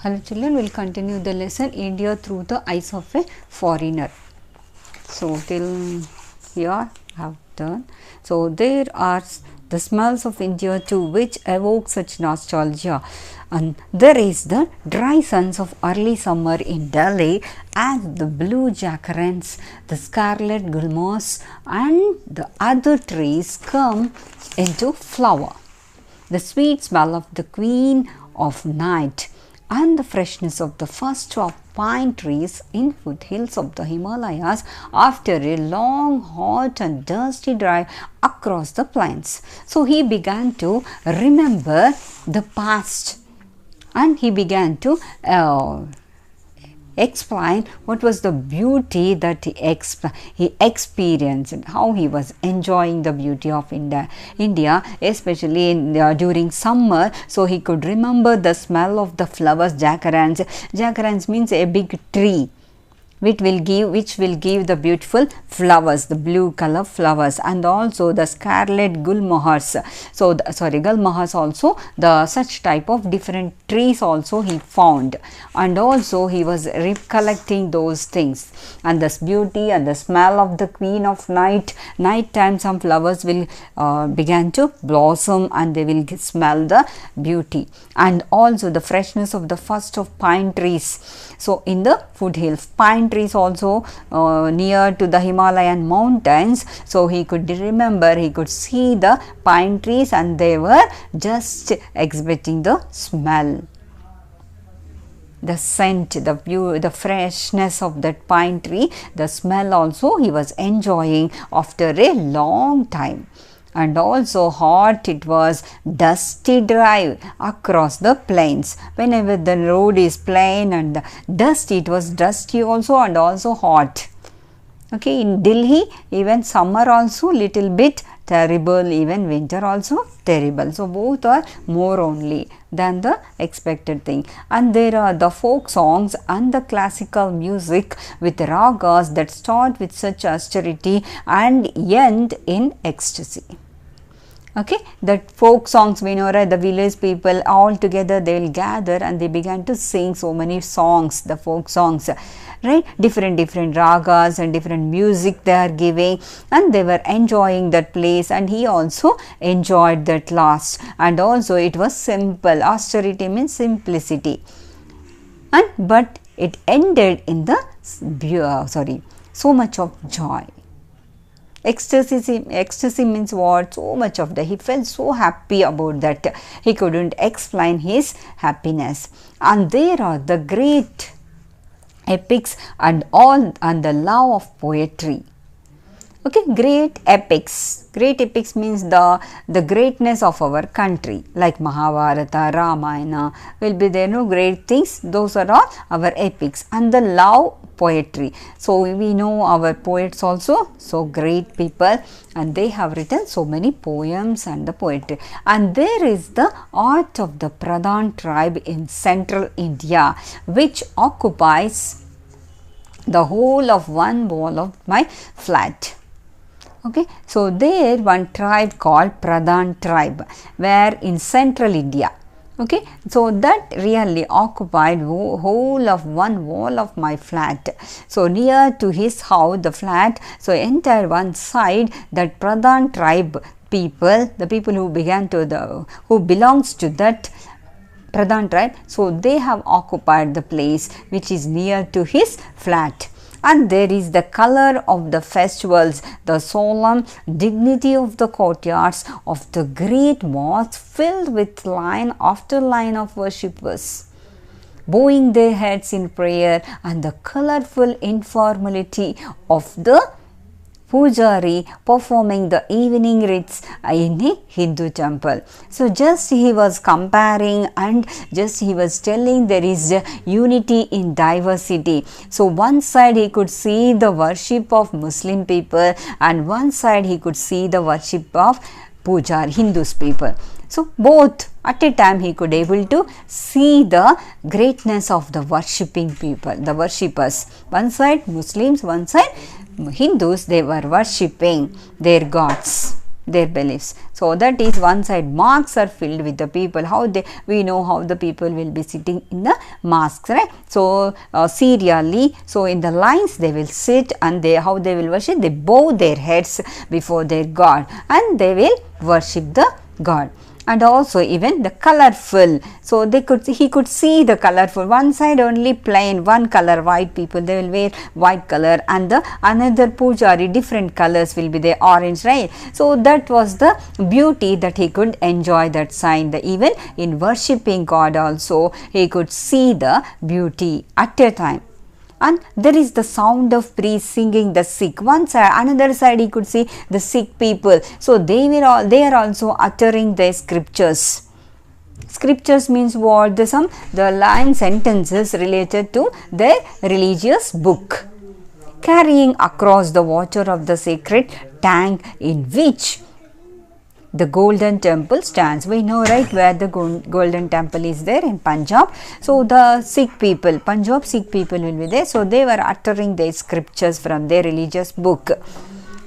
Hello children, we will continue the lesson India through the eyes of a foreigner. So till here I have done. So there are the smells of India too which evoke such nostalgia, and there is the dry suns of early summer in Delhi and the blue jacaranda, the scarlet gulmoss and the other trees come into flower. The sweet smell of the queen of night and the freshness of the first of pine trees in foothills of the Himalayas after a long, hot and dusty drive across the plains. So he began to remember the past, and he began to explain what was the beauty that he experienced and how he was enjoying the beauty of India, especially during summer. So he could remember the smell of the flowers, jacarands. Jacarands means a big tree which will give the beautiful flowers, the blue color flowers, and also the scarlet gulmohars. So gulmohars also, the such type of different trees also he found, and also he was recollecting those things, and this beauty and the smell of the queen of night time some flowers will began to blossom and they will smell the beauty, and also the freshness of the first of pine trees. So in the foothills, pine trees also near to the Himalayan mountains. So he could remember, he could see the pine trees and they were just exhibiting the smell, the scent, the freshness of that pine tree, the smell also he was enjoying after a long time. And also hot it was, dusty drive across the plains. Whenever the road is plain and dusty, it was dusty also and also hot. Okay, in Delhi even summer also little bit terrible, even winter also terrible. So both are more only than the expected thing. And there are the folk songs and the classical music with ragas that start with such austerity and end in ecstasy. Okay, that folk songs, we know, right, the village people all together they will gather and they began to sing so many songs, the folk songs, right, different ragas and different music they are giving, and they were enjoying that place, and he also enjoyed that last. And also it was simple, austerity means simplicity, and but it ended in the so much of joy. Ecstasy means what? So much of that. He felt so happy about that. He couldn't explain his happiness. And there are the great epics and the love of poetry. Okay, great epics. Great epics means the greatness of our country, like Mahabharata, Ramayana will be there. No great things. Those are all our epics. And the love poetry. So we know our poets also, so great people, and they have written so many poems and the poetry. And there is the art of the Pradhan tribe in central India, which occupies the whole of one wall of my flat. Okay, so there one tribe called Pradhan tribe, where in central India. Okay, so that really occupied whole of one wall of my flat. So near to his house, the flat, so entire one side, that Pradhan tribe people, the people who belongs to that Pradhan tribe, so they have occupied the place which is near to his flat. And there is the color of the festivals, the solemn dignity of the courtyards of the great mosque filled with line after line of worshippers, bowing their heads in prayer, and the colorful informality of the pujari performing the evening rites in a Hindu temple. So just he was comparing and just he was telling there is unity in diversity. So one side he could see the worship of Muslim people, and one side he could see the worship of pujari, Hindus people. So both at a time he could able to see the greatness of the worshipping people, the worshippers. One side Muslims, one side Hindus, they were worshipping their gods. their beliefs. So that is one side. Mosques are filled with the people. We know how the people will be sitting in the mosques, right? So serially, so in the lines they will sit, and how they will worship, they bow their heads before their God and they will worship the God. And also even the colorful, so he could see the colorful. One side only plain one color, white people, they will wear white color, and the another pujari different colors will be there, orange, right? So that was the beauty that he could enjoy that sign. Even in worshipping God also he could see the beauty at a time. And there is the sound of priests singing the Sikh. One side, another side he could see the Sikh people. So they are also uttering their scriptures. Scriptures means what? The line sentences related to their religious book, carrying across the water of the sacred tank in which the golden temple stands. We know, right, where the golden temple is there, in Punjab. So the Sikh people, Punjab Sikh people will be there. So they were uttering their scriptures from their religious book.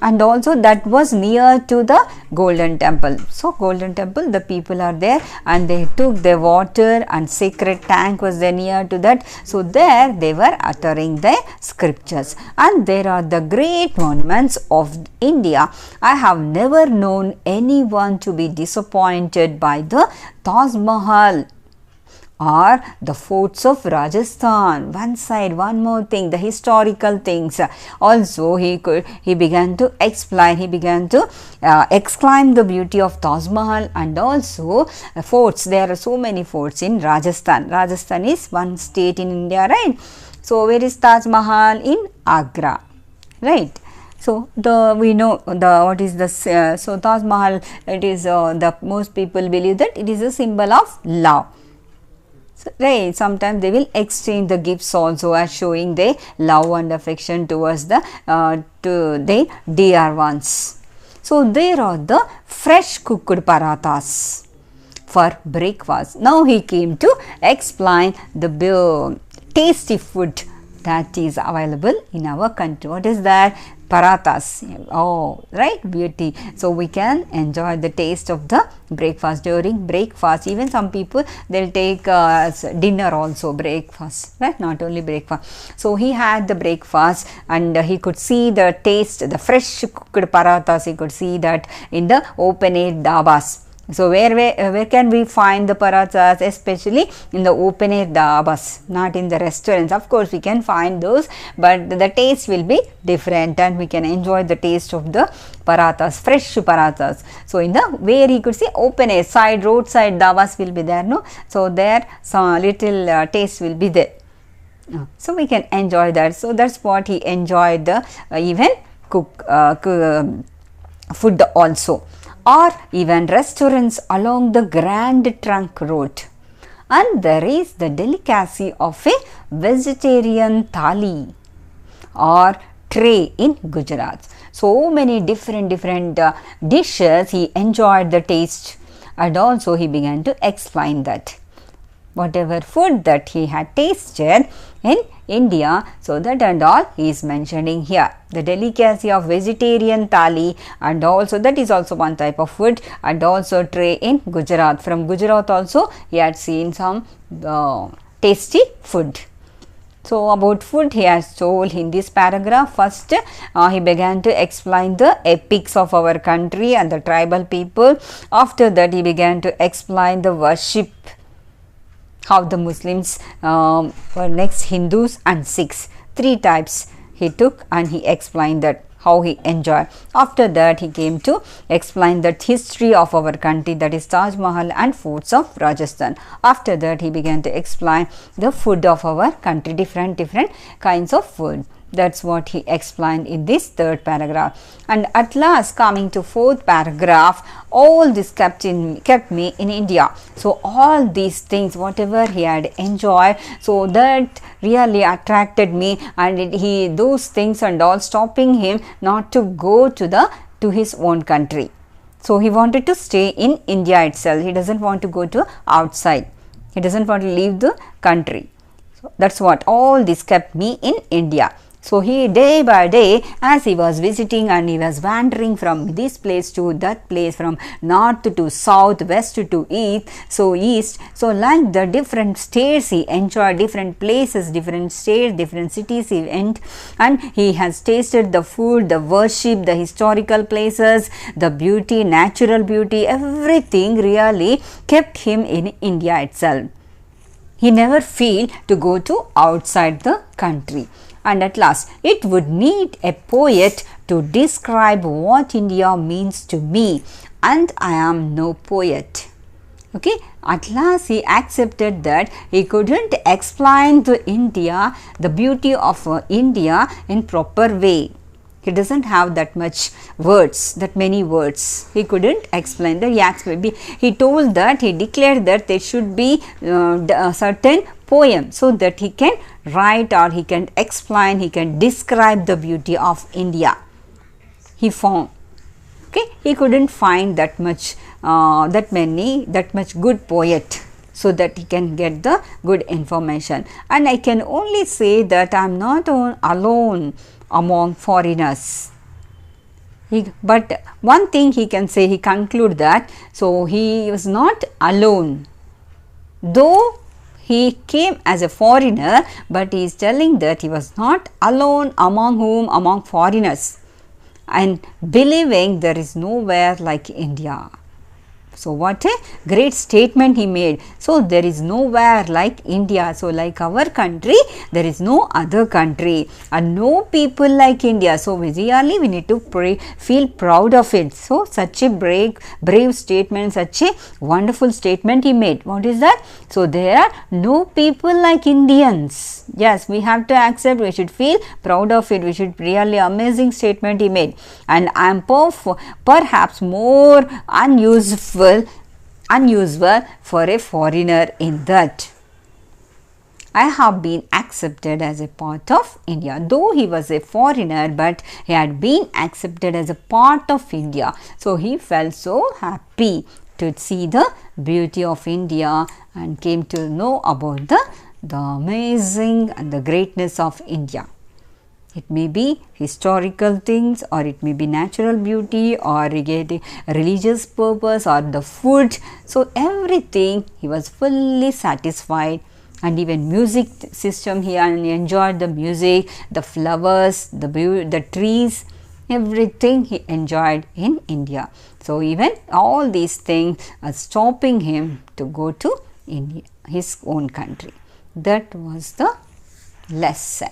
And also that was near to the golden temple. So golden temple, the people are there, and they took their water, and sacred tank was there near to that. So there they were uttering their scriptures. And there are the great monuments of India. I have never known anyone to be disappointed by the Taj Mahal or the forts of Rajasthan. One side, one more thing, the historical things. Also he began to explain, he began to exclaim the beauty of Taj Mahal, and also forts. There are so many forts in Rajasthan. Rajasthan is one state in India, right? So where is Taj Mahal? In Agra, right? So we know what is the so Taj Mahal, it is the most people believe that it is a symbol of love. So, right, sometimes they will exchange the gifts also as showing their love and affection towards the to their dear ones. So there are the fresh cooked parathas for breakfast. Now he came to explain the tasty food that is available in our country. What is that? Parathas. Oh, right, beauty. So we can enjoy the taste of the breakfast during breakfast. Even some people, they'll take dinner also, breakfast, right? Not only breakfast. So he had the breakfast, and he could see the taste, the fresh cooked parathas. He could see that in the open air dabas. So where can we find the parathas? Especially in the open air dabas, not in the restaurants. Of course we can find those, but the taste will be different, and we can enjoy the taste of the parathas, fresh parathas. So in the where he could see open air side, roadside dabas will be there, no? So there some little taste will be there. So we can enjoy that. So that's what he enjoyed, the even food also. Or even restaurants along the Grand Trunk Road. And there is the delicacy of a vegetarian thali or tray in Gujarat. So many different dishes he enjoyed the taste, and also he began to explain that whatever food that he had tasted in India, so that and all he is mentioning here. The delicacy of vegetarian thali, and also that is also one type of food, and also tray in Gujarat. From Gujarat also he had seen some tasty food. So about food he has told in this paragraph. First he began to explain the epics of our country and the tribal people. After that he began to explain the worship, how the Muslims were next Hindus and Sikhs. Three types he took, and he explained that how he enjoyed. After that he came to explain the history of our country, that is Taj Mahal and forts of Rajasthan. After that he began to explain the food of our country, different kinds of food. That's what he explained in this third paragraph. And at last, coming to fourth paragraph, all this kept me in India. So all these things, whatever he had enjoyed, so that really attracted me, and those things and all stopping him not to go to his own country. So he wanted to stay in India itself. He doesn't want to go to outside. He doesn't want to leave the country. So that's what all this kept me in India. So he day by day, as he was visiting and he was wandering from this place to that place, from north to south, west to east. So like the different states he enjoyed, different places, different states, different cities he went, and he has tasted the food, the worship, the historical places, the beauty, natural beauty, everything really kept him in India itself. He never failed to go to outside the country. And at last, it would need a poet to describe what India means to me, and I am no poet. Okay, at last he accepted that he couldn't explain to India the beauty of India in proper way. He doesn't have that much words, that many words. He couldn't explain that. He told that, he declared that there should be a certain poem so that he can write or he can explain, he can describe the beauty of India. He found, okay, he couldn't find that much good poet so that he can get the good information. And I can only say that I am not alone among foreigners. But one thing he can say, he conclude that, so he was not alone, though he came as a foreigner, but he is telling that he was not alone among whom? Among foreigners, and believing there is nowhere like India. So what a great statement he made. So there is nowhere like India. So like our country, there is no other country and no people like India. So really we need to feel proud of it. So such a brave statement, such a wonderful statement he made. What is that? So there are no people like Indians. Yes, we have to accept, we should feel proud of it. We should really amazing statement he made. And I am perhaps more unusual for a foreigner in that I have been accepted as a part of India. Though he was a foreigner, but he had been accepted as a part of India. So he felt so happy to see the beauty of India and came to know about the amazing and the greatness of India. It may be historical things, or it may be natural beauty, or religious purpose, or the food. So everything he was fully satisfied. And even music system, he enjoyed the music, the flowers, the trees, everything he enjoyed in India. So even all these things are stopping him to go to India, his own country. That was the lesson.